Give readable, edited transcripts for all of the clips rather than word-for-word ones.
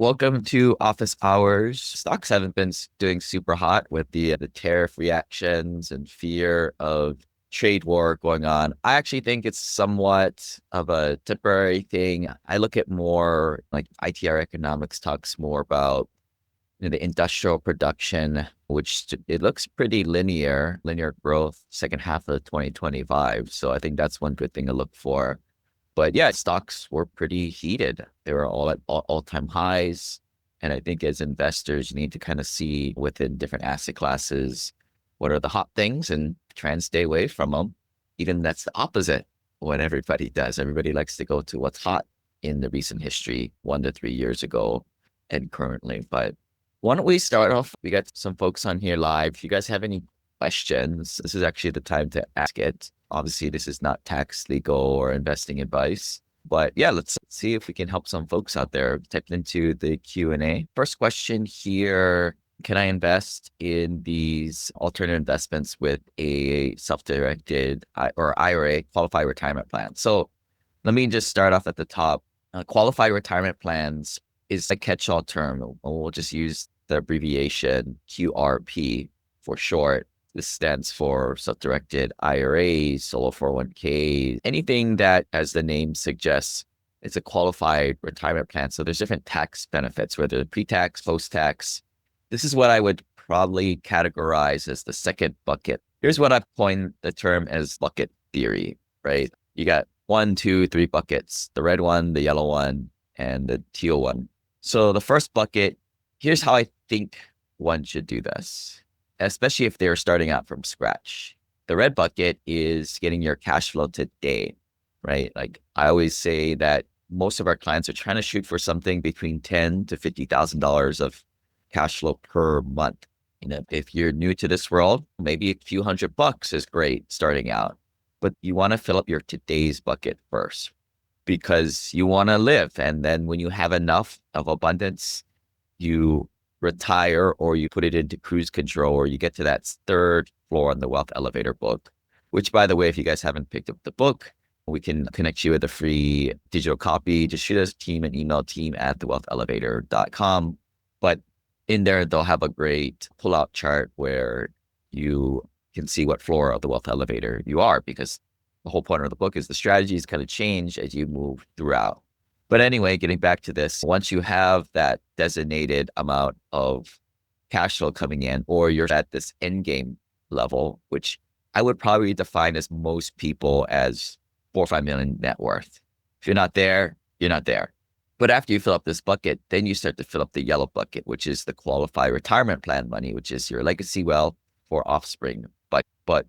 Welcome to office hours. Stocks haven't been doing super hot with the tariff reactions and fear of trade war going on. I actually think it's somewhat of a temporary thing. I look at more like ITR economics talks more about the industrial production, which it looks pretty linear growth second half of 2025. So I think that's one good thing to look for. But yeah, stocks were pretty heated. They were all at all-time highs. And I think as investors, you need to kind of see within different asset classes, what are the hot things and try and stay away from them. Even that's the opposite what everybody does. Everybody likes to go to what's hot in the recent history, 1 to 3 years ago and currently. But why don't we start off? We got some folks on here live. If you guys have any questions, this is actually the time to ask it. Obviously, this is not tax, legal, or investing advice. But yeah, let's see if we can help some folks out there. Type into the Q&A. First question here, can I invest in these alternative investments with a self-directed or IRA qualified retirement plan? So let me just start off at the top. Qualified retirement plans is a catch-all term. We'll just use the abbreviation QRP for short. This stands for self-directed IRAs, solo 401k, anything that, as the name suggests, it's a qualified retirement plan. So there's different tax benefits, whether pre-tax, post-tax. This is what I would probably categorize as the second bucket. Here's what I've coined the term as bucket theory, right? You got 1, 2, 3 buckets, the red one, the yellow one, and the teal one. So the first bucket, here's how I think one should do this, especially if they're starting out from scratch. The red bucket is getting your cash flow today, right? Like I always say that most of our clients are trying to shoot for something between $10,000 to $50,000 of cash flow per month. If you're new to this world, maybe a few $100 is great starting out, but you want to fill up your today's bucket first because you want to live. And then when you have enough of abundance, you retire or you put it into cruise control or you get to that third floor on the wealth elevator book, which by the way, if you guys haven't picked up the book, we can connect you with a free digital copy. Just shoot us an email, team@thewealthelevator.com. But in there, they'll have a great pull-out chart where you can see what floor of the wealth elevator you are, because the whole point of the book is the strategies kind of change as you move throughout. But anyway, getting back to this, once you have that designated amount of cash flow coming in, or you're at this end game level, which I would probably define as most people as 4 or 5 million net worth. If you're not there, you're not there. But after you fill up this bucket, then you start to fill up the yellow bucket, which is the qualified retirement plan money, which is your legacy wealth for offspring, but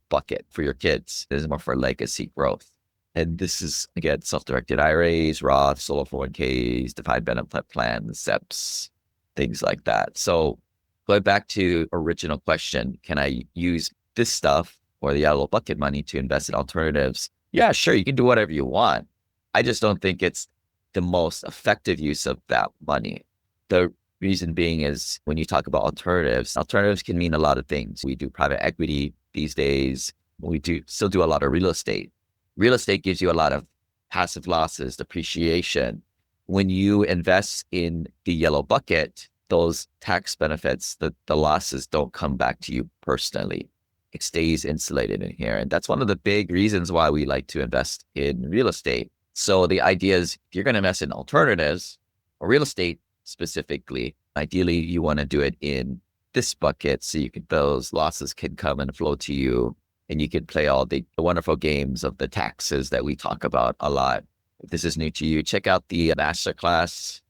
bucket for your kids. This is more for legacy growth. And this is, again, self-directed IRAs, Roth, solo 401ks, defined benefit plans, SEPs, things like that. So going back to original question, can I use this stuff or the yellow bucket money to invest in alternatives? Yeah, sure. You can do whatever you want. I just don't think it's the most effective use of that money. The reason being is when you talk about alternatives can mean a lot of things. We do private equity these days. We still do a lot of real estate. Real estate gives you a lot of passive losses, depreciation. When you invest in the yellow bucket, those tax benefits, the losses don't come back to you personally. It stays insulated in here. And that's one of the big reasons why we like to invest in real estate. So the idea is if you're going to invest in alternatives or real estate specifically, ideally you want to do it in this bucket so those losses can come and flow to you. And you can play all the wonderful games of the taxes that we talk about a lot. If this is new to you, check out the masterclass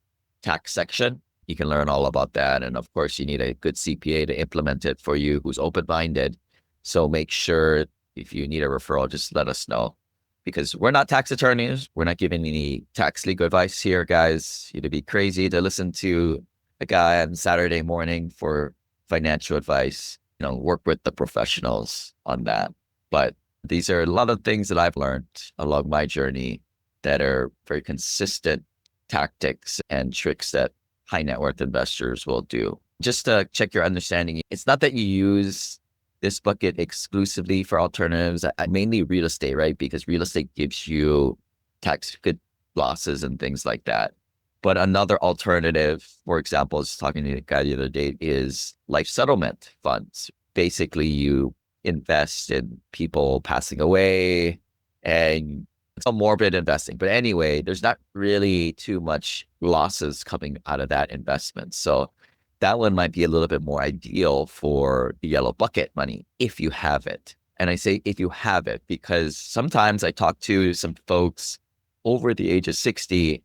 tax section. You can learn all about that. And of course, you need a good CPA to implement it for you who's open-minded. So make sure if you need a referral, just let us know. Because we're not tax attorneys. We're not giving any tax legal advice here, guys. It'd be crazy to listen to a guy on Saturday morning for financial advice. Work with the professionals on that. But these are a lot of things that I've learned along my journey that are very consistent tactics and tricks that high net worth investors will do. Just to check your understanding, it's not that you use this bucket exclusively for alternatives, mainly real estate, right? Because real estate gives you tax good losses and things like that. But another alternative, for example, I was talking to a guy the other day, is life settlement funds. Basically, you invest in people passing away, and it's a morbid investing. But anyway, there's not really too much losses coming out of that investment. So that one might be a little bit more ideal for the yellow bucket money if you have it. And I say if you have it, because sometimes I talk to some folks over the age of 60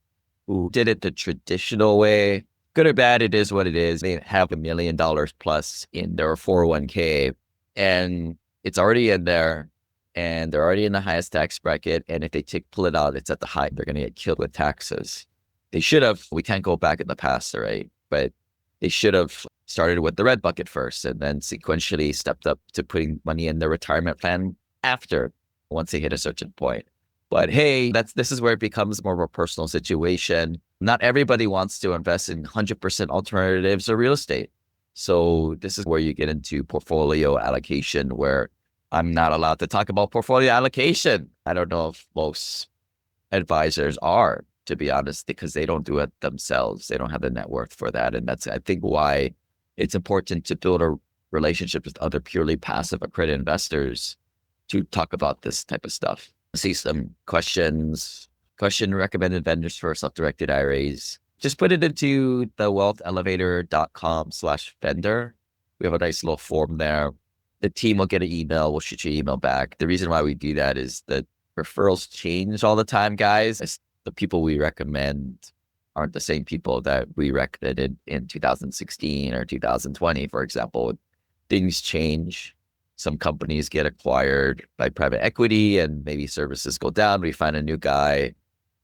who did it the traditional way. Good or bad, it is what it is. They have $1 million plus in their 401k, and it's already in there, and they're already in the highest tax bracket. And if they pull it out, it's at the high. They're going to get killed with taxes. They should have. We can't go back in the past, right? But they should have started with the red bucket first, and then sequentially stepped up to putting money in their retirement plan after, once they hit a certain point. But hey, this is where it becomes more of a personal situation. Not everybody wants to invest in 100% alternatives or real estate. So this is where you get into portfolio allocation, where I'm not allowed to talk about portfolio allocation. I don't know if most advisors are, to be honest, because they don't do it themselves. They don't have the net worth for that. And that's, I think, why it's important to build a relationship with other purely passive accredited investors to talk about this type of stuff. See some questions. Question: recommended vendors for self-directed IRAs. Just put it into the wealthelevator.com/vendor. We have a nice little form there. The team will get an email. We'll shoot you an email back. The reason why we do that is that referrals change all the time, guys. The people we recommend aren't the same people that we recommended in 2016 or 2020, for example. Things change. Some companies get acquired by private equity and maybe services go down. We find a new guy.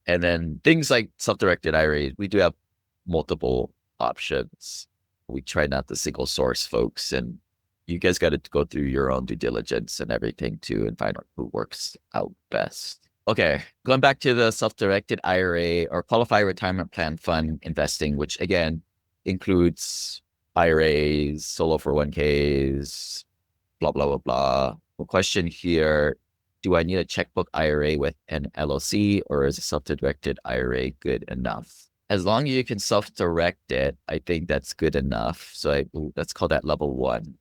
And then things like self-directed IRAs, we do have multiple options. We try not to single source folks, and you guys got to go through your own due diligence and everything too and find out who works out best. Okay, going back to the self-directed IRA or qualified retirement plan fund investing, which again includes IRAs, solo 401ks, blah, blah, blah, blah. The question here: do I need a checkbook IRA with an LLC, or is a self-directed IRA good enough? As long as you can self-direct it, I think that's good enough. So let's call that level 1.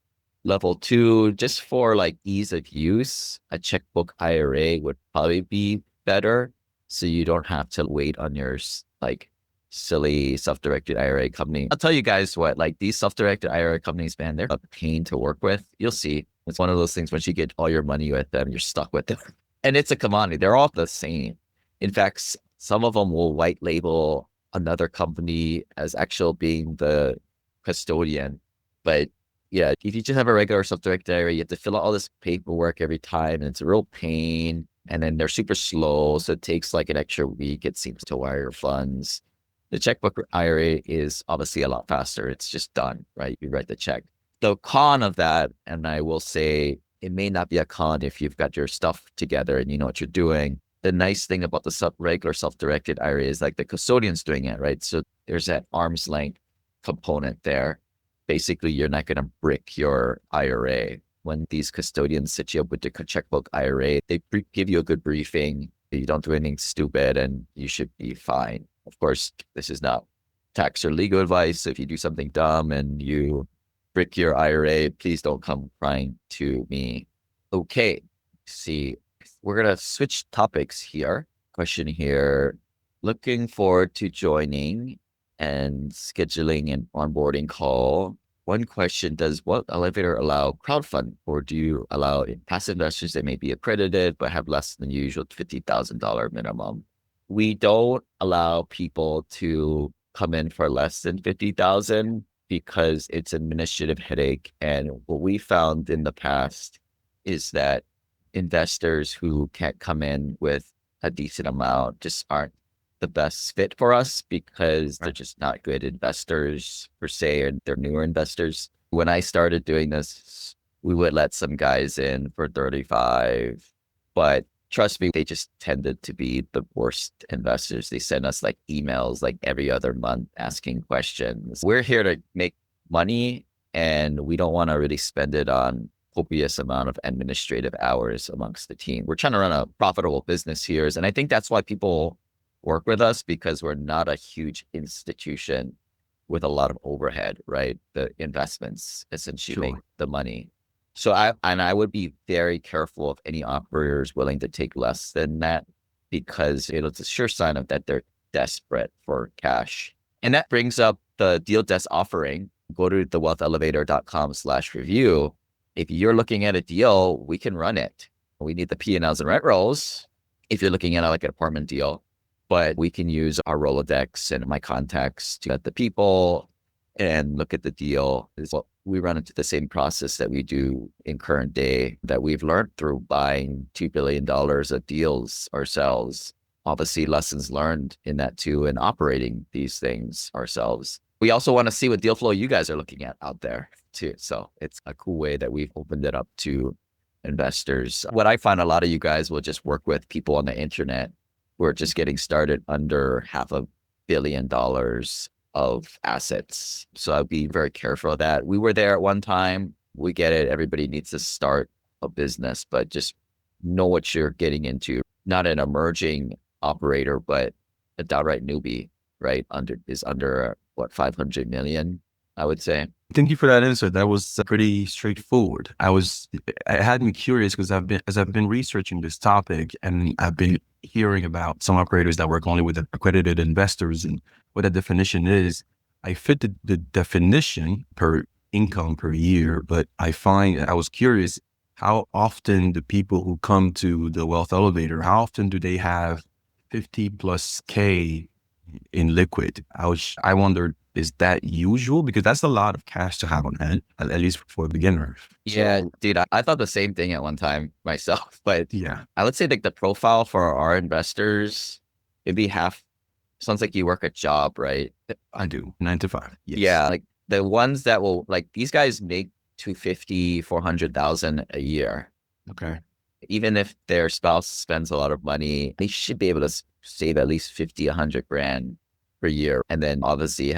Level 2, just for like ease of use, a checkbook IRA would probably be better. So you don't have to wait on your like silly self-directed IRA company. I'll tell you guys what, like these self-directed IRA companies, man, they're a pain to work with. You'll see. It's one of those things, once you get all your money with them, you're stuck with them. And it's a commodity. They're all the same. In fact, some of them will white label another company as actual being the custodian. But yeah, if you just have a regular self-directed IRA, you have to fill out all this paperwork every time, and it's a real pain. And then they're super slow. So it takes like an extra week, it seems, to wire your funds. The checkbook IRA is obviously a lot faster. It's just done, right? You write the check. The con of that, and I will say it may not be a con if you've got your stuff together and you know what you're doing. The nice thing about the regular self-directed IRA is like the custodian's doing it, right? So there's that arm's length component there. Basically, you're not going to brick your IRA. When these custodians set you up with the checkbook IRA, they give you a good briefing. You don't do anything stupid and you should be fine. Of course, this is not tax or legal advice. So if you do something dumb and you brick your IRA, please don't come crying to me. Okay, see, we're going to switch topics here. Question here: looking forward to joining and scheduling an onboarding call. One question: does Wealth Elevator allow crowdfunding, or do you allow passive investors that may be accredited but have less than the usual $50,000 minimum? We don't allow people to come in for less than $50,000 because it's an administrative headache. And what we found in the past is that investors who can't come in with a decent amount just aren't the best fit for us, because they're just not good investors per se, and they're newer investors. When I started doing this, we would let some guys in for 35, but trust me, they just tended to be the worst investors. They send us like emails like every other month asking questions. We're here to make money, and we don't want to really spend it on copious amount of administrative hours amongst the team. We're trying to run a profitable business here. And I think that's why people work with us because we're not a huge institution with a lot of overhead, right? The investments essentially make Sure. the money. So I would be very careful of any operators willing to take less than that, because it's a sure sign of that they're desperate for cash. And that brings up the deal desk offering. Go to thewealthelevator.com/review. If you're looking at a deal, we can run it. We need the P&Ls and rent rolls if you're looking at like an apartment deal, but we can use our Rolodex and my contacts to get the people and look at the deal. We run into the same process that we do in current day that we've learned through buying $2 billion of deals ourselves. Obviously, lessons learned in that too, and operating these things ourselves. We also want to see what deal flow you guys are looking at out there too. So it's a cool way that we've opened it up to investors. What I find, a lot of you guys will just work with people on the internet who are just getting started under $500 million of assets. So I'd be very careful of that. We were there at one time. We get it. Everybody needs to start a business, but just know what you're getting into. Not an emerging operator, but a downright newbie, right? Under what, 500 million, I would say. Thank you for that answer. That was pretty straightforward. It had me curious because I've been researching this topic, and I've been hearing about some operators that work only with accredited investors and what the definition is. I fit the definition per income per year, but I was curious how often the people who come to the Wealth Elevator, how often do they have 50 plus K in liquid? I wondered, is that usual? Because that's a lot of cash to have on hand, at least for a beginner. Yeah, dude, I thought the same thing at one time myself, but Yeah, I would say like the profile for our investors, it'd be half. Sounds like you work a job, right? I do. 9 to 5. Yes. Yeah, like the ones that will, like, these guys make 250, 400,000 a year. Okay. Even if their spouse spends a lot of money, they should be able to save at least 50, 100 grand per year. And then obviously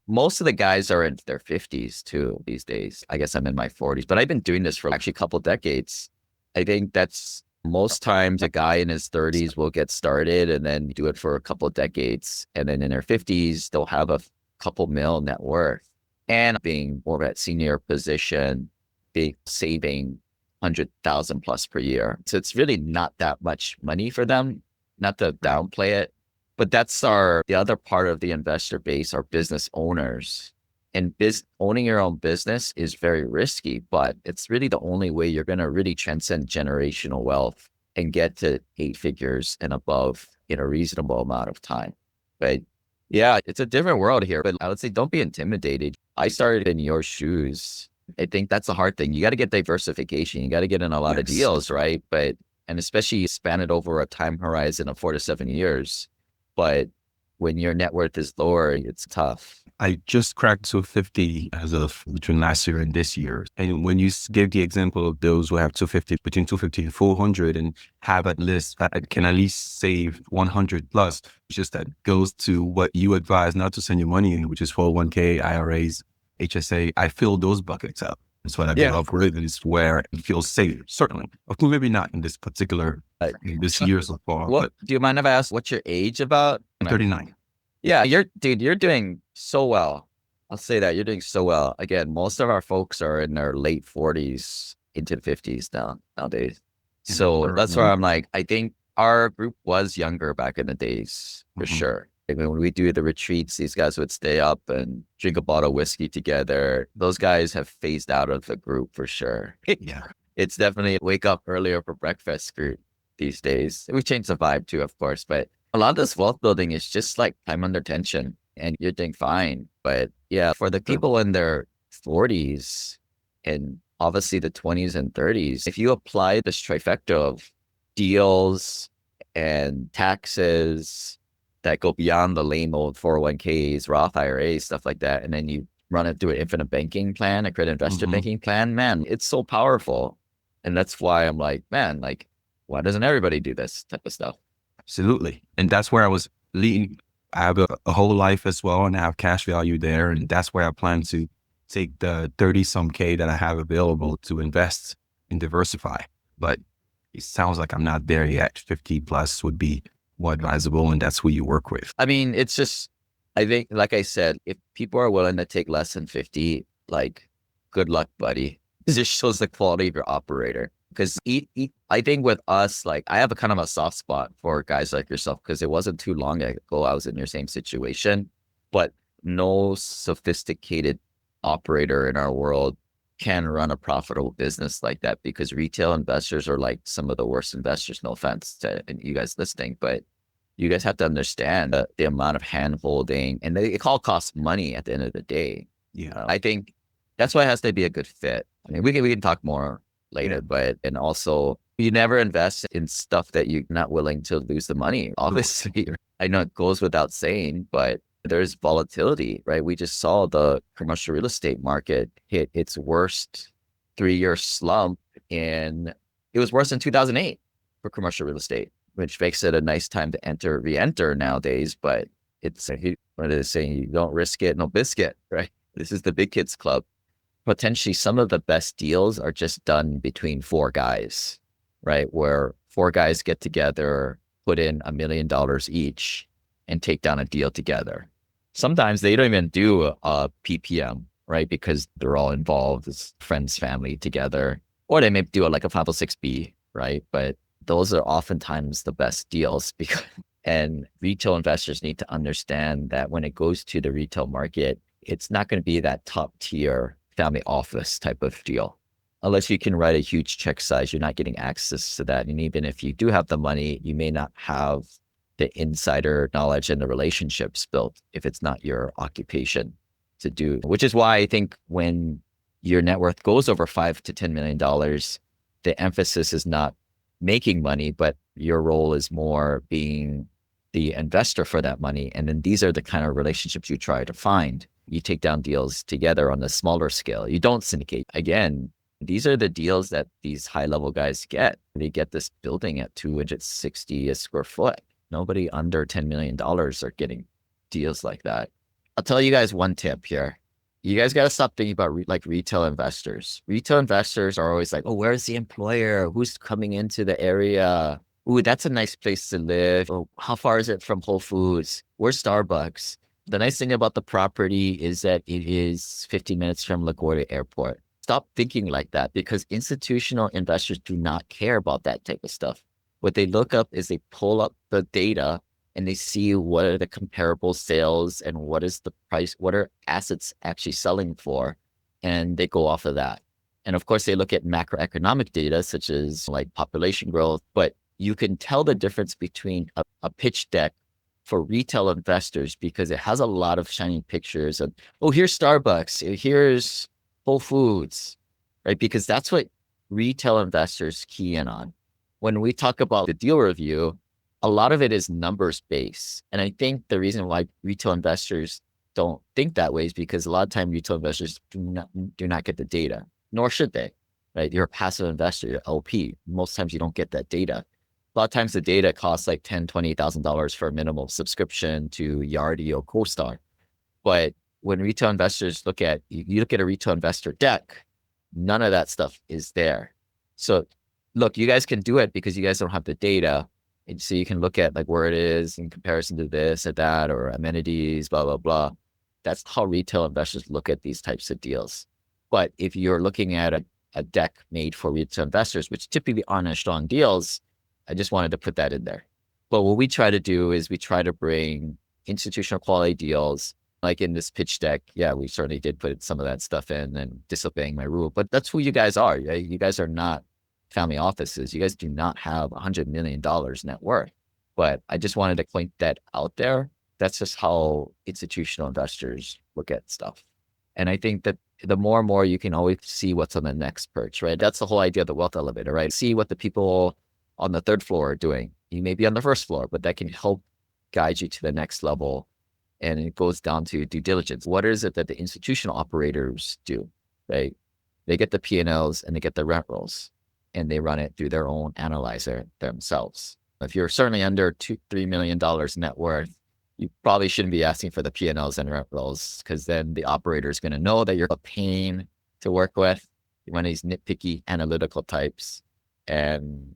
most of the guys are in their 50s too these days. I guess I'm in my 40s, but I've been doing this for actually a couple decades. I think that's most times a guy in his 30s will get started and then do it for a couple of decades. And then in their 50s, they'll have a couple mil net worth, and being more of that senior position, saving 100,000 plus per year. So it's really not that much money for them, not to downplay it, but that's the other part of the investor base, our business owners. And owning your own business is very risky, but it's really the only way you're going to really transcend generational wealth and get to 8 figures and above in a reasonable amount of time. But yeah, it's a different world here, but I would say don't be intimidated. I started in your shoes. I think that's a hard thing. You got to get diversification. You got to get in a lot of deals, right? And especially span it over a time horizon of 4 to 7 years. But when your net worth is lower, it's tough. I just cracked 250 as of between last year and this year. And when you gave the example of those who have 250, between 250 and 400 and have can at least save 100 plus, just that goes to what you advise not to send your money in, which is 401k, IRAs, HSA. I fill those buckets up. That's what I've been upgraded. It's where it feels safe, certainly. Of course, maybe not in this particular, this year so far. But do you mind if I ask what's your age about? I'm 39. Yeah, you're doing so well. I'll say that you're doing so well. Again, most of our folks are in their late 40s into 50s nowadays. So that's why I'm like, I think our group was younger back in the days for sure. Like when we do the retreats, these guys would stay up and drink a bottle of whiskey together. Those guys have phased out of the group for sure. Yeah. It's definitely wake up earlier for breakfast group these days. We changed the vibe too, of course, but a lot of this wealth building is just like time under tension and you're doing fine. But yeah, for the people in their 40s and obviously the 20s and 30s, if you apply this trifecta of deals and taxes that go beyond the lame old 401ks, Roth IRAs, stuff like that, and then you run it through an infinite banking plan, a credit investor banking plan, man, it's so powerful. And that's why I'm like, man, like, why doesn't everybody do this type of stuff? Absolutely. And that's where I was leading. I have a whole life as well, and I have cash value there. And that's where I plan to take the 30 some K that I have available to invest and diversify. But it sounds like I'm not there yet. 50 plus would be more advisable, and that's who you work with. I mean, it's just, I think, like I said, if people are willing to take less than 50, like, good luck, buddy. This just shows the quality of your operator. Because I think with us, like, I have a kind of a soft spot for guys like yourself, because it wasn't too long ago I was in your same situation, but no sophisticated operator in our world can run a profitable business like that, because retail investors are like some of the worst investors. No offense to you guys listening, but you guys have to understand the amount of hand holding, and it all costs money at the end of the day. Yeah. I think that's why it has to be a good fit. I mean, we can talk more later, but, and also you never invest in stuff that you're not willing to lose the money. Obviously, I know it goes without saying, but there's volatility, right? We just saw the commercial real estate market hit its worst 3-year slump it was worse than 2008 for commercial real estate, which makes it a nice time to re-enter nowadays. But it's what it is saying, you don't risk it, no biscuit, right? This is the big kids club. Potentially some of the best deals are just done between 4 guys, right? Where 4 guys get together, put in $1 million each, and take down a deal together. Sometimes they don't even do a PPM, right? Because they're all involved as friends, family together, or they may do it like a 506B, right? But those are oftentimes the best deals, because, and retail investors need to understand that when it goes to the retail market, it's not going to be that top tier family office type of deal. Unless you can write a huge check size, you're not getting access to that. And even if you do have the money, you may not have the insider knowledge and the relationships built if it's not your occupation to do. Which is why I think when your net worth goes over $5 to $10 million, the emphasis is not making money, but your role is more being the investor for that money. And then these are the kind of relationships you try to find. You take down deals together on a smaller scale. You don't syndicate. Again, these are the deals that these high-level guys get. They get this building at $260 a square foot. Nobody under $10 million are getting deals like that. I'll tell you guys one tip here. You guys got to stop thinking about like retail investors. Retail investors are always like, oh, where's the employer? Who's coming into the area? Ooh, that's a nice place to live. Oh, how far is it from Whole Foods? Where's Starbucks? The nice thing about the property is that it is 15 minutes from LaGuardia Airport. Stop thinking like that, because institutional investors do not care about that type of stuff. What they look up is they pull up the data and they see what are the comparable sales and what is the price, what are assets actually selling for, and they go off of that. And of course, they look at macroeconomic data such as like population growth, but you can tell the difference between a pitch deck for retail investors because it has a lot of shining pictures of, oh, here's Starbucks, here's Whole Foods, right? Because that's what retail investors key in on. When we talk about the deal review, a lot of it is numbers based. And I think the reason why retail investors don't think that way is because a lot of time retail investors do not get the data, nor should they, right? You're a passive investor, you're LP. Most times you don't get that data. A lot of times the data costs like $10,000, $20,000 for a minimal subscription to Yardi or CoStar. But when retail investors you look at a retail investor deck, none of that stuff is there. So look, you guys can do it because you guys don't have the data. And so you can look at like where it is in comparison to this or that, or amenities, blah, blah, blah. That's how retail investors look at these types of deals. But if you're looking at a deck made for retail investors, which typically aren't strong deals, I just wanted to put that in there. But what we try to do is we try to bring institutional quality deals. Like in this pitch deck, yeah, we certainly did put some of that stuff in and disobeying my rule. But that's who you guys are. You guys are not family offices. You guys do not have $100 million net worth. But I just wanted to point that out there. That's just how institutional investors look at stuff. And I think that the more and more you can always see what's on the next perch, right? That's the whole idea of the wealth elevator, right? See what the people on the 3rd floor are doing. You may be on the 1st floor, but that can help guide you to the next level. And it goes down to due diligence. What is it that the institutional operators do, right? They get the P&Ls and they get the rent rolls and they run it through their own analyzer themselves. If you're certainly under $3 million net worth, you probably shouldn't be asking for the P&Ls and rent rolls, because then the operator is going to know that you're a pain to work with. You're one of these nitpicky analytical types. And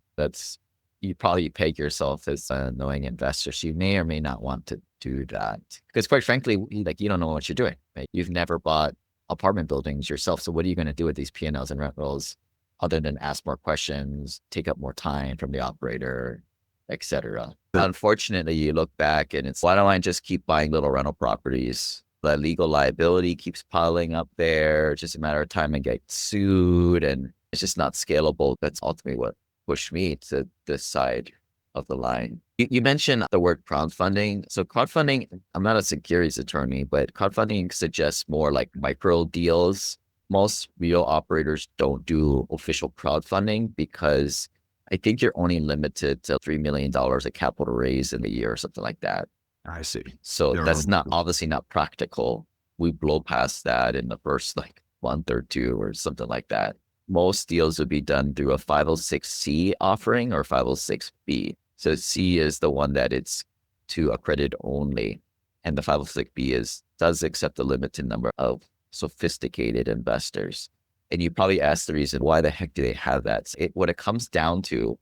you probably peg yourself as a knowing investor. So you may or may not want to do that. Because quite frankly, like you don't know what you're doing. Right? You've never bought apartment buildings yourself. So what are you going to do with these P&Ls and rent rolls other than ask more questions, take up more time from the operator, etc. Unfortunately, you look back and it's, why don't I just keep buying little rental properties? The legal liability keeps piling up there. It's just a matter of time and get sued, and it's just not scalable. That's ultimately what pushed me to this side of the line. You mentioned the word crowdfunding. So crowdfunding, I'm not a securities attorney, but crowdfunding suggests more like micro deals. Most real operators don't do official crowdfunding because I think you're only limited to $3 million of capital raise in a year or something like that. I see. So that's not obviously not practical. We blow past that in the first like month or two or something like that. Most deals would be done through a 506C offering or 506B. So C is the one that it's to accredited only. And the 506B does accept a limited number of sophisticated investors. And you probably ask the reason, why the heck do they have that? What it comes down to,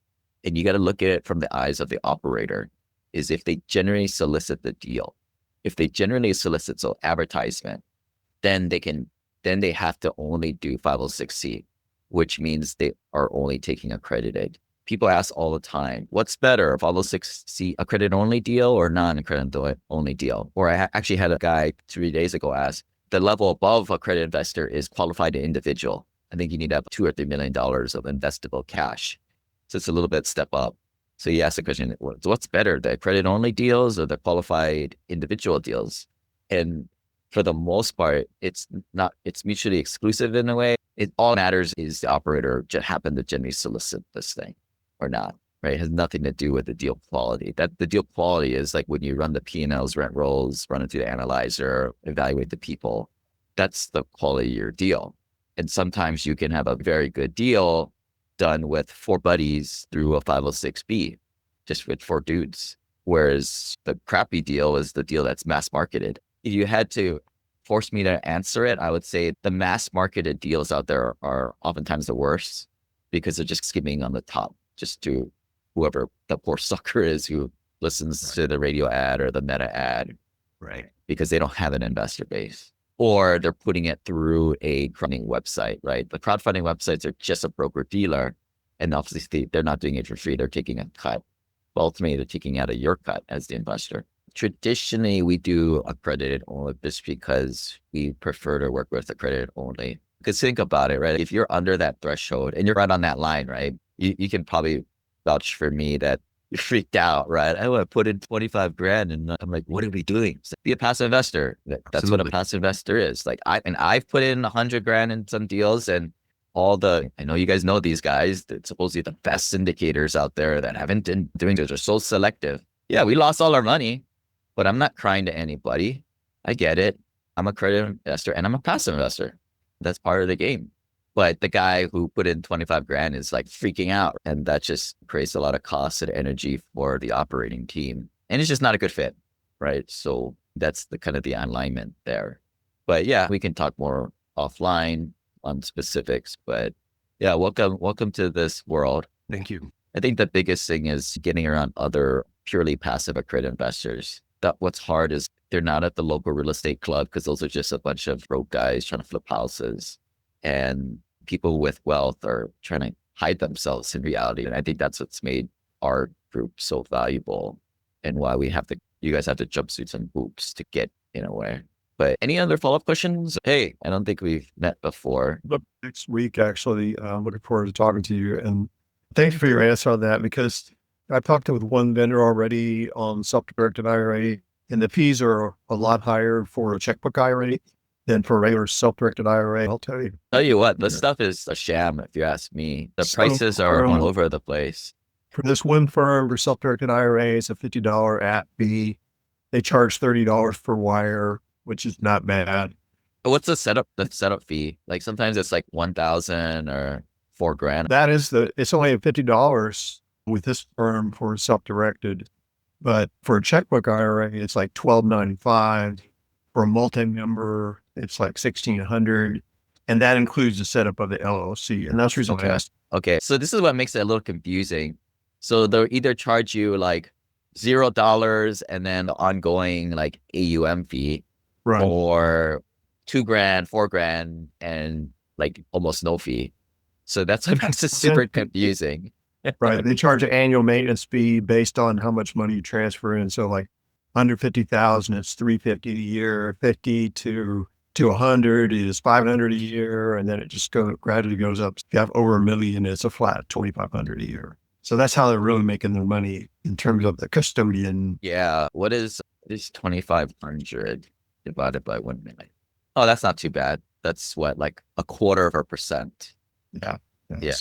and you got to look at it from the eyes of the operator, is if they generally solicit the deal. If they generally solicit so advertisement, then they have to only do 506C, which means they are only taking accredited. People ask all the time, what's better, a 506C accredited only deal or non-accredited only deal? Or I actually had a guy 3 days ago ask, the level above accredited investor is qualified individual. I think you need to have $2 or $3 million of investable cash. So it's a little bit step up. So you ask the question, what's better, the accredited only deals or the qualified individual deals? And for the most part, it's mutually exclusive in a way. It all matters is the operator just happen to generally solicit this thing or not, right? It has nothing to do with the deal quality. That the deal quality is like when you run the P&Ls, rent rolls, run it through the analyzer, evaluate the people. That's the quality of your deal. And sometimes you can have a very good deal done with 4 buddies through a 506B, just with 4 dudes. Whereas the crappy deal is the deal that's mass marketed. If you had to force me to answer it, I would say the mass marketed deals out there are oftentimes the worst because they're just skimming on the top, just to whoever the poor sucker is who listens to the radio ad or the meta ad, right? Because they don't have an investor base. Or they're putting it through a crowdfunding website, right? The crowdfunding websites are just a broker dealer. And obviously they're not doing it for free. They're taking a cut. Well, ultimately, they're taking out of your cut as the investor. Traditionally, we do accredited only just because we prefer to work with accredited only. Because think about it, right? If you're under that threshold and you're right on that line, right? You can probably vouch for me that you freaked out, right? I want to put in 25 grand and I'm like, what are we doing? So be a passive investor. That's what a passive investor is. Like I've put in 100 grand in some deals, and I know you guys know these guys, that supposedly the best syndicators out there that haven't been doing this are so selective. Yeah, we lost all our money, but I'm not crying to anybody. I get it. I'm a accredited investor and I'm a passive investor. That's part of the game. But the guy who put in 25 grand is like freaking out. And that just creates a lot of cost and energy for the operating team. And it's just not a good fit, right? So that's the kind of the alignment there. But yeah, we can talk more offline on specifics. But yeah, welcome to this world. Thank you. I think the biggest thing is getting around other purely passive accredited investors. What's hard is they're not at the local real estate club because those are just a bunch of broke guys trying to flip houses. And people with wealth are trying to hide themselves in reality. And I think that's what's made our group so valuable and why you guys have to jump through some hoops to get in a way. But any other follow-up questions? Hey, I don't think we've met before. Next week, actually, I'm looking forward to talking to you. And thank you for your answer on that, because I've talked with one vendor already on self-directed IRA, and the fees are a lot higher for a checkbook IRA than for a regular self-directed IRA. I'll tell you. What, this stuff is a sham, if you ask me. The prices are all over the place. For this one firm, for self-directed IRAs, a $50 app fee. They charge $30 per wire, which is not bad. What's the setup fee? Like sometimes it's like 1,000 or $4,000. That is it's only $50 with this firm for self-directed. But for a checkbook IRA, it's like $1,295. For a multi-member, it's like $1,600. And that includes the setup of the LLC. And that's the reason I asked. Okay. So this is what makes it a little confusing. So they'll either charge you like $0 and then the ongoing like AUM fee, Right. or $2,000, $4,000, and like almost no fee. So that's what makes it super confusing. Right. They charge an annual maintenance fee based on how much money you transfer in. So like under 50,000, it's 350 a year, 50 to 100 is 500 a year. And then it just gradually goes up. If you have over $1 million, it's a flat 2,500 a year. So that's how they're really making their money in terms of the custodian. Yeah. What is 2,500 divided by 1 million? Oh, that's not too bad. That's what, like 1/4%. Yeah. Yeah.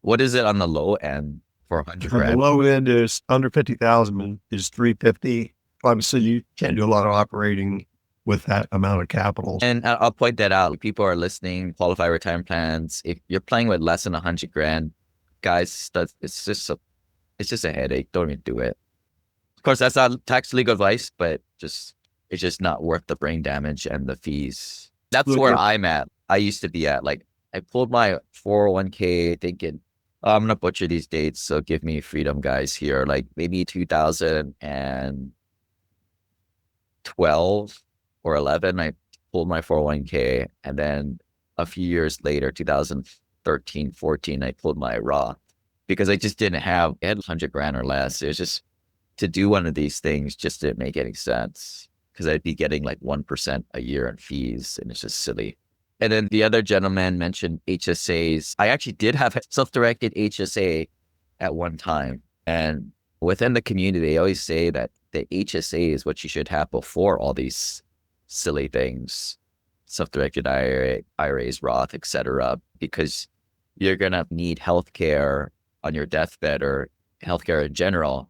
What is it on the low end for 100 The grand? low end is under 50,000 is 350. Obviously, you can't do a lot of operating with that amount of capital. And I'll point that out. People are listening, qualified retirement plans. If you're playing with less than 100 grand, guys, it's just a headache. Don't even do it. Of course, that's not tax legal advice, but it's just not worth the brain damage and the fees. That's where I'm at. I used to be at. Like, I pulled my 401k thinking, oh, I'm gonna butcher these dates, so give me freedom, guys. Here, like maybe 2012 or 11, I pulled my 401k, and then a few years later, 2013, 14, I pulled my Roth because I just didn't have, I had 100 grand or less. It was just, to do one of these things just didn't make any sense because I'd be getting like 1% a year in fees, and it's just silly. And then the other gentleman mentioned HSAs. I actually did have a self-directed HSA at one time. And within the community, they always say that the HSA is what you should have before all these silly things, self-directed IRAs, Roth, etc., because you're going to need healthcare on your deathbed or healthcare in general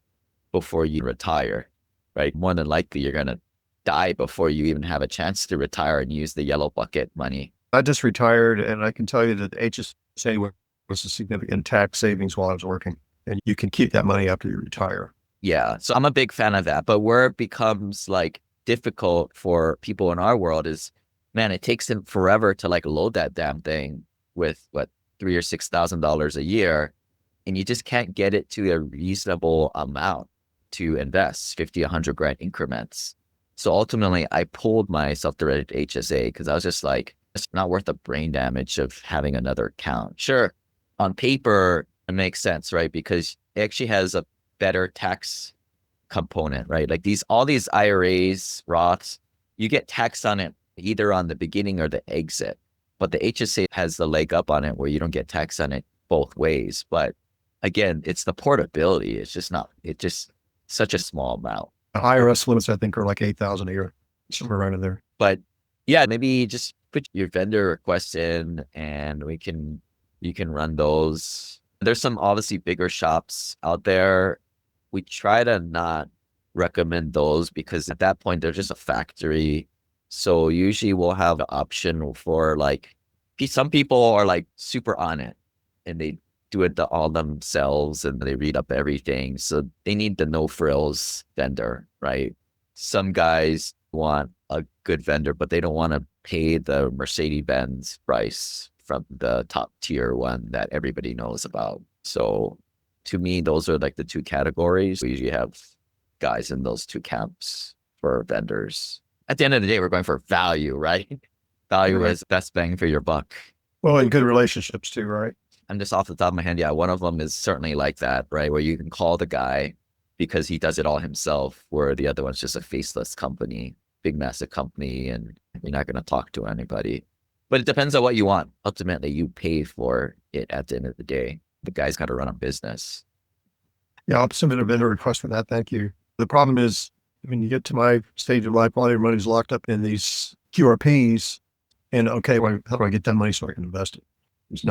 before you retire, right? More than likely, you're going to die before you even have a chance to retire and use the yellow bucket money. I just retired, and I can tell you that the HSA was a significant tax savings while I was working, and you can keep that money after you retire. Yeah. So I'm a big fan of that. But where it becomes like difficult for people in our world is, man, it takes them forever to like load that damn thing with what, $3,000 or $6,000 a year. And you just can't get it to a reasonable amount to invest, 50, 100 grand increments. So ultimately, I pulled my self-directed HSA because I was just like, it's not worth the brain damage of having another account. Sure, on paper, it makes sense, right? Because it actually has a better tax component, right? Like all these IRAs, Roths, you get taxed on it either on the beginning or the exit. But the HSA has the leg up on it where you don't get taxed on it both ways. But again, it's the portability. It's just such a small amount. The IRS limits, I think, are like 8,000 a year, somewhere around in there. But yeah, maybe just put your vendor request in and you can run those. There's some obviously bigger shops out there. We try to not recommend those because at that point, they're just a factory. So usually we'll have an option for like, some people are like super on it and they do it all themselves and they read up everything. So they need the no frills vendor, right? Some guys want a good vendor, but they don't want to pay the Mercedes-Benz price from the top tier one that everybody knows about. So to me, those are like the two categories. We usually have guys in those two camps for vendors. At the end of the day, we're going for value, right? Value is best bang for your buck. Well, and good relationships too, right? I'm just off the top of my head. Yeah, one of them is certainly like that, right? Where you can call the guy because he does it all himself, where the other one's just a faceless company, big, massive company, and you're not going to talk to anybody. But it depends on what you want. Ultimately, you pay for it at the end of the day. The guy's got to run a business. Yeah, I'll submit a vendor request for that. Thank you. The problem is, when you get to my stage of life, all your money's locked up in these QRPs. And okay, well, how do I get that money so I can invest it?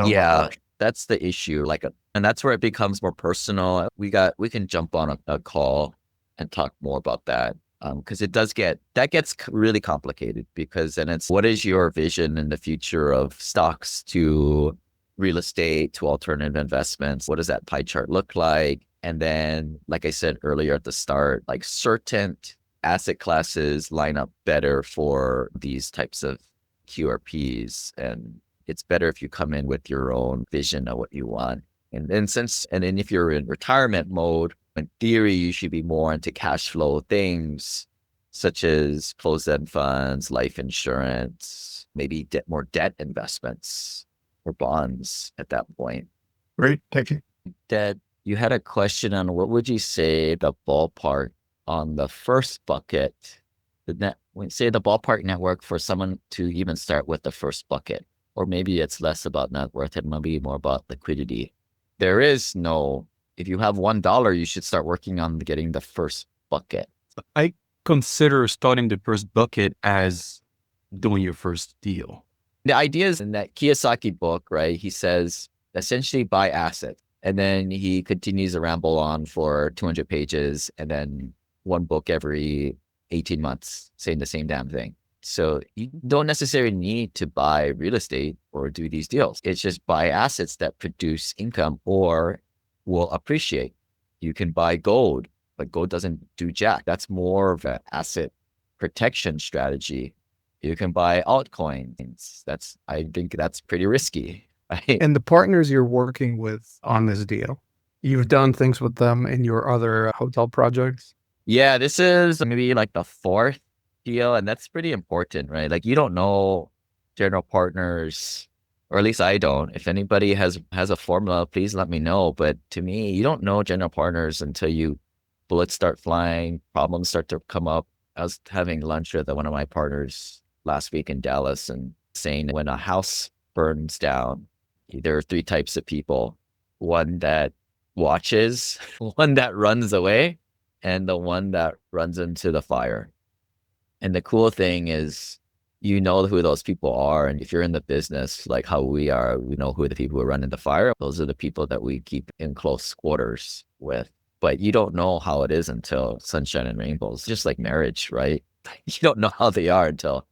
Yeah, that's the issue. And that's where it becomes more personal. We can jump on a call and talk more about that. Because that gets really complicated because then it's, what is your vision in the future of stocks to real estate to alternative investments? What does that pie chart look like? And then, like I said earlier at the start, like certain asset classes line up better for these types of QRPs. And it's better if you come in with your own vision of what you want And then if you're in retirement mode, in theory, you should be more into cash flow things such as closed-end funds, life insurance, maybe more debt investments or bonds at that point. Great. Thank you. Dad, you had a question on what would you say the ballpark on the first bucket, say the ballpark network for someone to even start with the first bucket, or maybe it's less about net worth and maybe more about liquidity. There is no, if you have $1, you should start working on getting the first bucket. I consider starting the first bucket as doing your first deal. The idea is in that Kiyosaki book, right? He says essentially buy assets. And then he continues to ramble on for 200 pages and then one book every 18 months saying the same damn thing. So you don't necessarily need to buy real estate or do these deals. It's just buy assets that produce income or will appreciate. You can buy gold, but gold doesn't do jack. That's more of an asset protection strategy. You can buy altcoins. I think that's pretty risky. Right? And the partners you're working with on this deal, you've done things with them in your other hotel projects? Yeah, this is maybe like the fourth deal, and that's pretty important, right? Like you don't know general partners, or at least I don't. If anybody has a formula, please let me know. But to me, you don't know general partners until bullets start flying, problems start to come up. I was having lunch with one of my partners last week in Dallas and saying when a house burns down, there are three types of people: one that watches, one that runs away, and the one that runs into the fire. And the cool thing is, you know who those people are. And if you're in the business, like how we are, we know who the people who run in the fire. Those are the people that we keep in close quarters with. But you don't know how it is until sunshine and rainbows, just like marriage, right? You don't know how they are until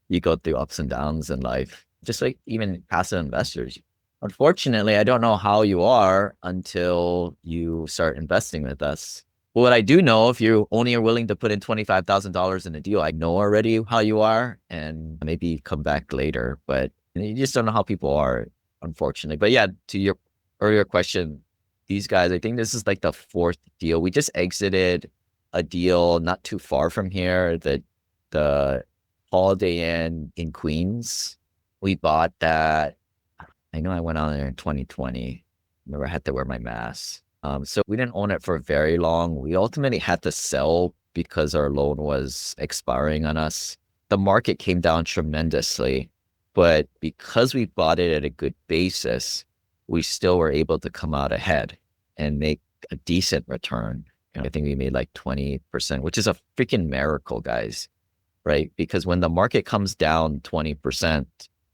you go through ups and downs in life, just like even passive investors. Unfortunately, I don't know how you are until you start investing with us. What I do know, if you only are willing to put in $25,000 in a deal, I know already how you are and maybe come back later, but you just don't know how people are, unfortunately. But yeah, to your earlier question, these guys, I think this is like the fourth deal. We just exited a deal not too far from here, the Holiday Inn in Queens. We bought that. I know I went on there in 2020. Remember, I had to wear my mask. So we didn't own it for very long. We ultimately had to sell because our loan was expiring on us. The market came down tremendously, but because we bought it at a good basis, we still were able to come out ahead and make a decent return. I think we made like 20%, which is a freaking miracle, guys, right? Because when the market comes down 20%,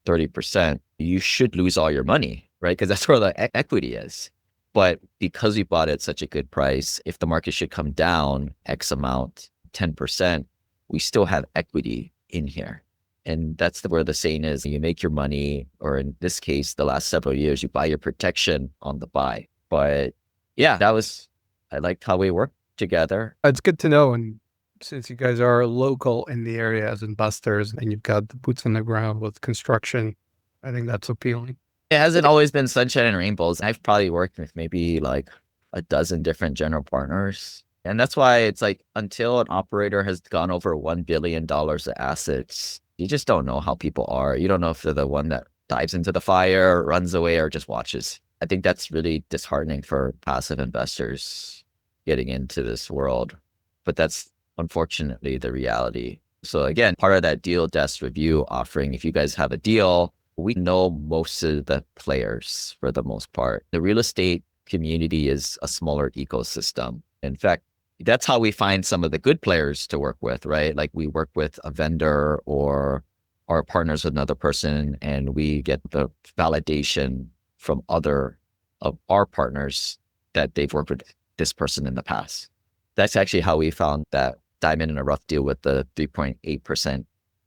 30%, you should lose all your money, right? Because that's where the equity is. But because we bought it at such a good price, if the market should come down X amount, 10%, we still have equity in here. And that's where the saying is, you make your money, or in this case, the last several years, you buy your protection on the buy. But yeah, I liked how we worked together. It's good to know. And since you guys are local in the area as investors and you've got the boots on the ground with construction, I think that's appealing. It hasn't always been sunshine and rainbows. I've probably worked with maybe like a dozen different general partners. And that's why it's like until an operator has gone over $1 billion of assets, you just don't know how people are. You don't know if they're the one that dives into the fire, runs away, or just watches. I think that's really disheartening for passive investors getting into this world. But that's unfortunately the reality. So again, part of that deal desk review offering, if you guys have a deal, we know most of the players for the most part. The real estate community is a smaller ecosystem. In fact, that's how we find some of the good players to work with, right? Like we work with a vendor or our partners with another person, and we get the validation from other of our partners that they've worked with this person in the past. That's actually how we found that diamond in a rough deal with the 3.8%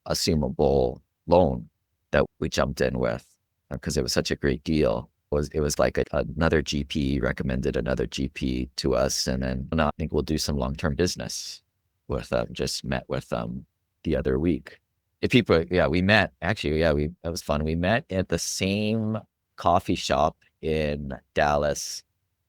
assumable loan that we jumped in with because it was such a great deal. It was like another GP recommended another GP to us. And then now I think we'll do some long-term business with them. Just met with them the other week. We met, actually, that was fun. We met at the same coffee shop in Dallas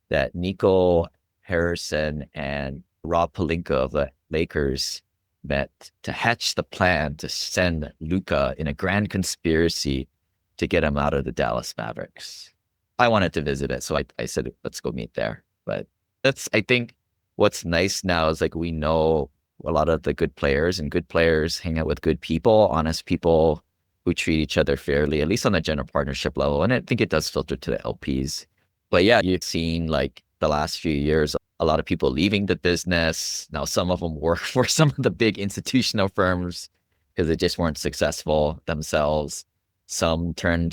that Nico Harrison and Rob Pelinka of the Lakers met to hatch the plan to send Luka in a grand conspiracy to get him out of the Dallas Mavericks. I wanted to visit it, so I said, let's go meet there. But I think what's nice now is like we know a lot of the good players, and good players hang out with good people, honest people who treat each other fairly, at least on the general partnership level. And I think it does filter to the LPs. But yeah, you've seen like the last few years, a lot of people leaving the business. Now, some of them work for some of the big institutional firms because they just weren't successful themselves. Some turn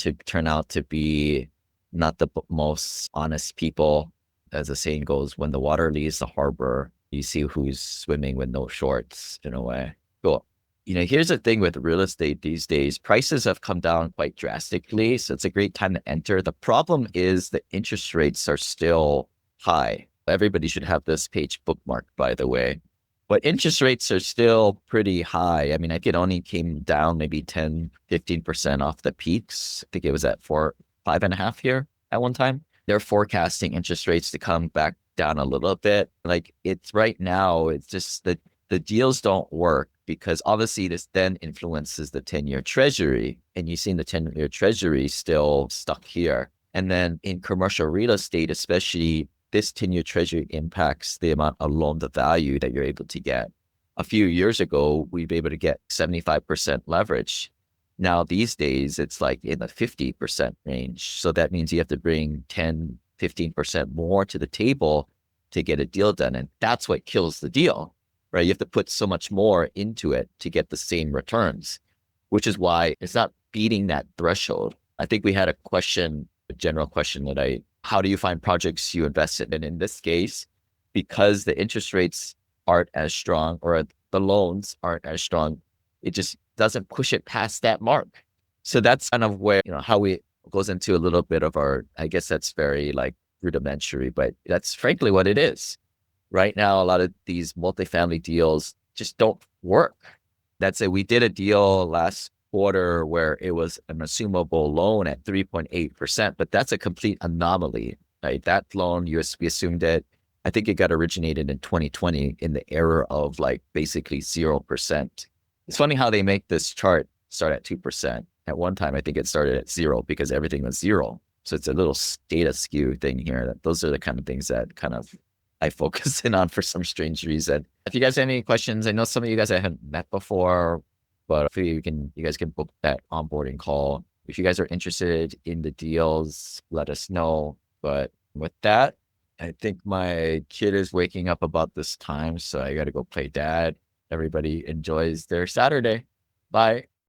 out to be not the most honest people. As the saying goes, when the water leaves the harbor, you see who's swimming with no shorts in a way. Cool. Here's the thing with real estate these days, prices have come down quite drastically. So it's a great time to enter. The problem is the interest rates are still high. Everybody should have this page bookmarked, by the way. But interest rates are still pretty high. I mean, I think it only came down maybe 10, 15% off the peaks. I think it was at 5.5 here at one time. They're forecasting interest rates to come back down a little bit. Like it's right now, it's just that the deals don't work because obviously this then influences the 10-year treasury, and you've seen the 10-year treasury still stuck here. And then in commercial real estate, especially, this 10-year treasury impacts the amount of loan to value that you're able to get. A few years ago, we'd be able to get 75% leverage. Now, these days, it's like in the 50% range. So that means you have to bring 10, 15% more to the table to get a deal done. And that's what kills the deal, right? You have to put so much more into it to get the same returns, which is why it's not beating that threshold. I think we had a general question that how do you find projects you invest in? And in this case, because the interest rates aren't as strong or the loans aren't as strong, it just doesn't push it past that mark. So that's kind of where, how we goes into a little bit of I guess that's very like rudimentary, but that's frankly what it is. Right now, a lot of these multifamily deals just don't work. That's it. We did a deal last quarter where it was an assumable loan at 3.8%, but that's a complete anomaly, right? That loan, we assumed it. I think it got originated in 2020 in the era of like basically 0%. It's funny how they make this chart start at 2%. At one time, I think it started at 0 because everything was 0. So it's a little data skew thing here. Those are the kind of things that kind of I focus in on for some strange reason. If you guys have any questions, I know some of you guys I haven't met before, but if you guys can book that onboarding call. If you guys are interested in the deals, let us know. But with that, I think my kid is waking up about this time, so I got to go play dad. Everybody enjoys their Saturday. Bye.